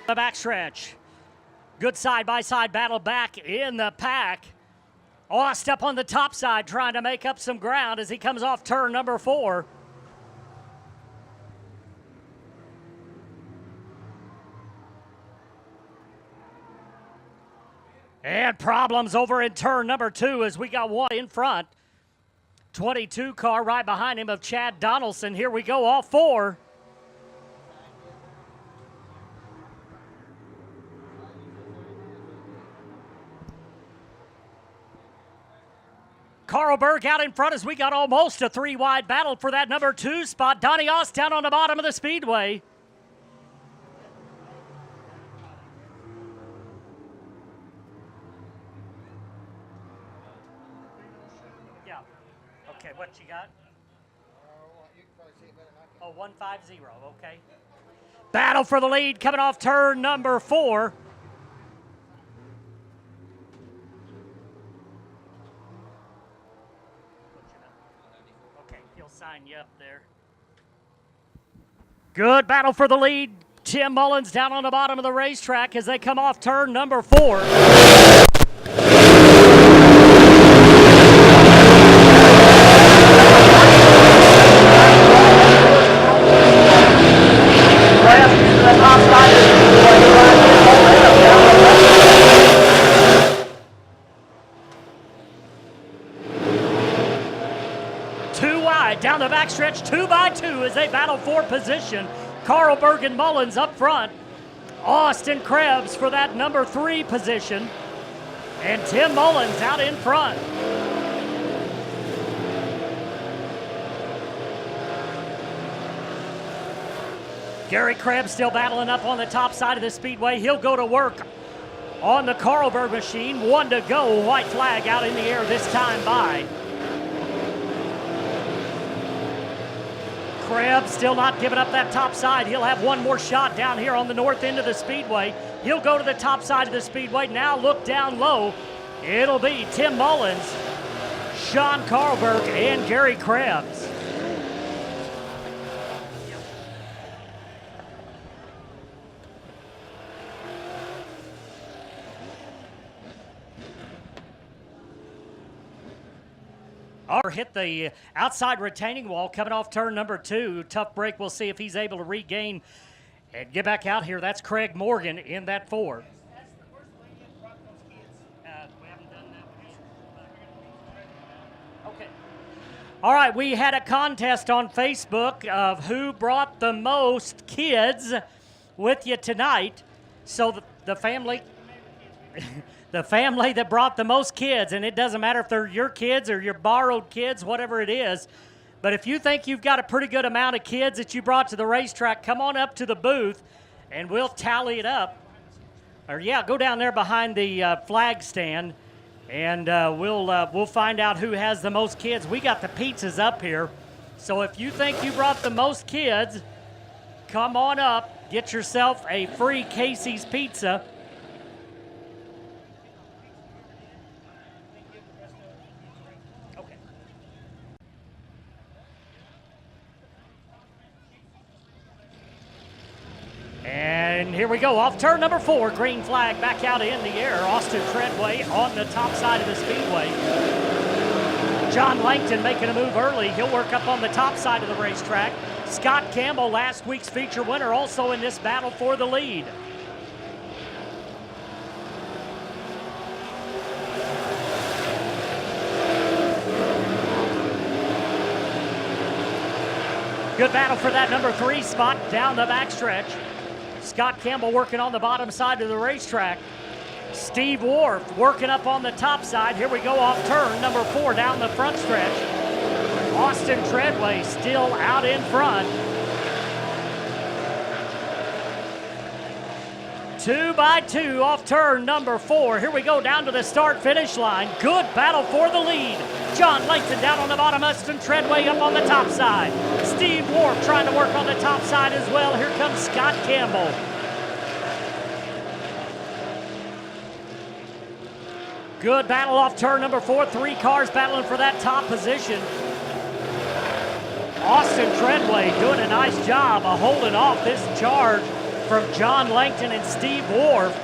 The backstretch. Good side-by-side battle back in the pack. Ost up on the top side trying to make up some ground as he comes off turn number 4. And problems over in turn number 2 as we got one in front. 22 car right behind him of Chad Donaldson. Here we go, all 4. Carlberg out in front as we got almost a 3-wide battle for that number 2 spot. Donnie Ost down on the bottom of the speedway. Yeah. Okay, what you got? Oh, 150, okay. Battle for the lead coming off turn number 4. Sign you up there. Good battle for the lead. Tim Mullins down on the bottom of the racetrack as they come off turn number 4. Down the backstretch, 2 by 2 as they battle for position. Carlberg and Mullins up front. Austin Krebs for that number 3 position. And Tim Mullins out in front. Gary Krebs still battling up on the top side of the speedway. He'll go to work on the Carlberg machine. 1 to go. White flag out in the air this time by. Krebs still not giving up that top side. He'll have one more shot down here on the north end of the speedway. He'll go to the top side of the speedway. Now look down low. It'll be Tim Mullins, Sean Carlberg, and Gary Krebs. Or hit the outside retaining wall coming off turn number 2. Tough break. We'll see if he's able to regain and get back out here. That's Craig Morgan in that 4. We haven't done that. Okay. All right, we had a contest on Facebook of who brought the most kids with you tonight. So the family... The family that brought the most kids, and it doesn't matter if they're your kids or your borrowed kids, whatever it is. But if you think you've got a pretty good amount of kids that you brought to the racetrack, come on up to the booth, and we'll tally it up. Or, yeah, go down there behind the flag stand, and we'll find out who has the most kids. We got the pizzas up here. So if you think you brought the most kids, come on up, get yourself a free Casey's pizza. And here we go, off turn number 4, green flag back out in the air. Austin Treadway on the top side of the speedway. John Langton making a move early. He'll work up on the top side of the racetrack. Scott Campbell, last week's feature winner, also in this battle for the lead. Good battle for that number 3 spot down the backstretch. Scott Campbell working on the bottom side of the racetrack. Steve Wharf working up on the top side. Here we go off turn number 4 down the front stretch. Austin Treadway still out in front. 2 by 2 off turn number 4. Here we go down to the start-finish line. Good battle for the lead. John Langton down on the bottom, Austin Treadway up on the top side. Steve Wharf trying to work on the top side as well. Here comes Scott Campbell. Good battle off turn number 4. 3 cars battling for that top position. Austin Treadway doing a nice job of holding off this charge from John Langton and Steve Wharf.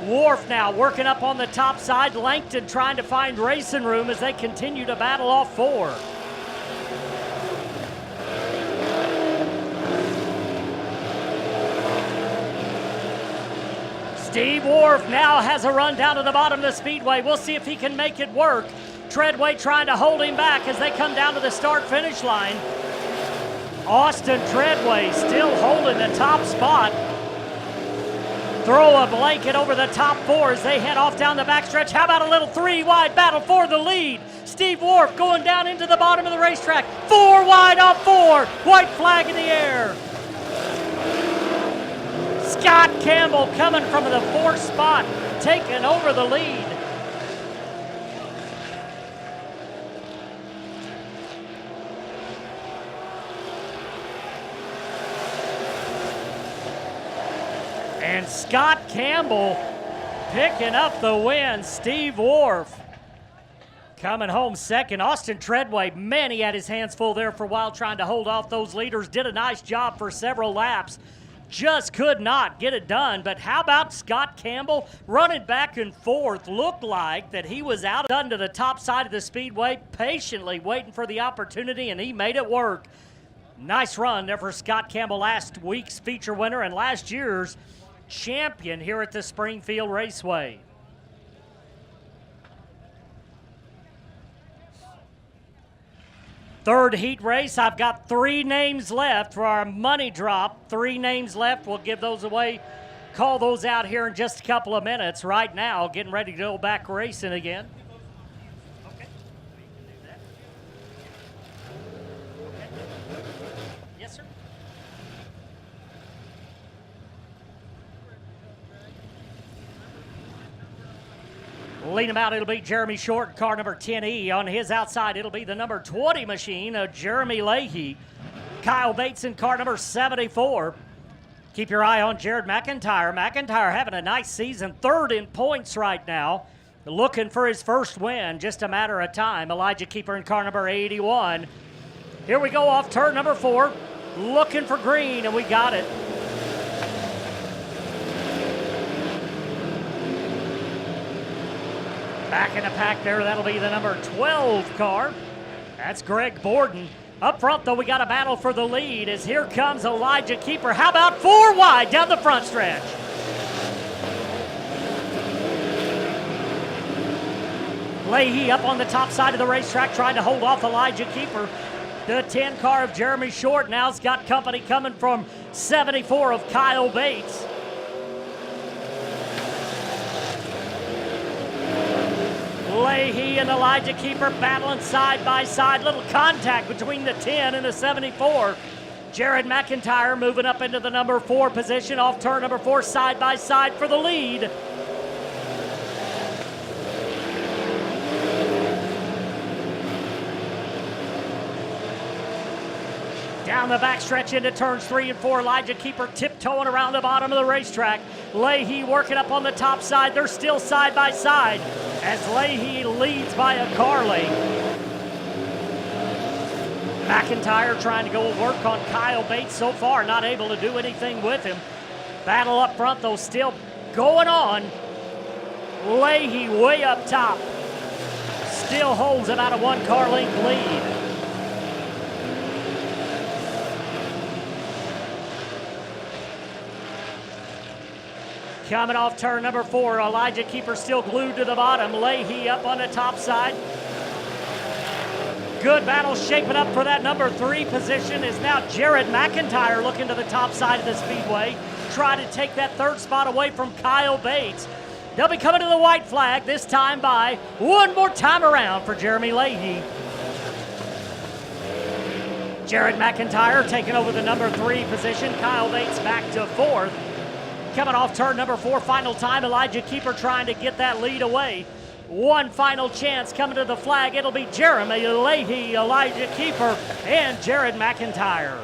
Wharf now working up on the top side. Langton trying to find racing room as they continue to battle off 4. Steve Wharf now has a run down to the bottom of the speedway. We'll see if he can make it work. Treadway trying to hold him back as they come down to the start-finish line. Austin Treadway still holding the top spot. Throw a blanket over the top 4 as they head off down the backstretch. How about a little 3-wide battle for the lead? Steve Wharf going down into the bottom of the racetrack. 4 wide off 4. White flag in the air. Scott Campbell coming from the 4th spot, taking over the lead. And Scott Campbell picking up the win. Steve Wharf coming home second. Austin Treadway, man, he had his hands full there for a while trying to hold off those leaders. Did a nice job for several laps. Just could not get it done. But how about Scott Campbell running back and forth? Looked like that he was out done to the top side of the speedway, patiently waiting for the opportunity, and he made it work. Nice run there for Scott Campbell, last week's feature winner and last year's champion here at the Springfield Raceway. Third heat race, I've got 3 names left for our money drop. 3 names left, we'll give those away, call those out here in just a couple of minutes. Right now, getting ready to go back racing again. Okay, we can do that. Okay. Yes, sir. Lead him out, it'll be Jeremy Short, car number 10E. On his outside, it'll be the number 20 machine of Jeremy Leahy. Kyle Bates in car number 74. Keep your eye on Jared McIntyre. McIntyre having a nice season, 3rd in points right now. Looking for his first win, just a matter of time. Elijah Keeper in car number 81. Here we go off turn number 4. Looking for green, and we got it. Back in the pack there, that'll be the number 12 car. That's Greg Borden. Up front, though, we got a battle for the lead as here comes Elijah Keeper. How about 4 wide down the front stretch? Leahy up on the top side of the racetrack trying to hold off Elijah Keeper. The 10 car of Jeremy Short now's got company coming from 74 of Kyle Bates. Leahy and Elijah Keeper battling side by side. Little contact between the 10 and the 74. Jared McIntyre moving up into the number 4 position off turn number 4, side by side for the lead. Down the backstretch into turns 3 and 4. Elijah Keeper tiptoeing around the bottom of the racetrack. Leahy working up on the top side. They're still side by side as Leahy leads by a car length. McIntyre trying to go work on Kyle Bates so far, not able to do anything with him. Battle up front, though, still going on. Leahy way up top. Still holds about a 1 car length lead. Coming off turn number 4, Elijah Keeper still glued to the bottom. Leahy up on the top side. Good battle shaping up for that number 3 position is now Jared McIntyre looking to the top side of the speedway. Try to take that 3rd spot away from Kyle Bates. They'll be coming to the white flag, this time by 1 more time around for Jeremy Leahy. Jared McIntyre taking over the number 3 position. Kyle Bates back to 4th. Coming off turn number 4, final time. Elijah Keeper trying to get that lead away. 1 final chance coming to the flag. It'll be Jeremy Leahy, Elijah Keeper, and Jared McIntyre.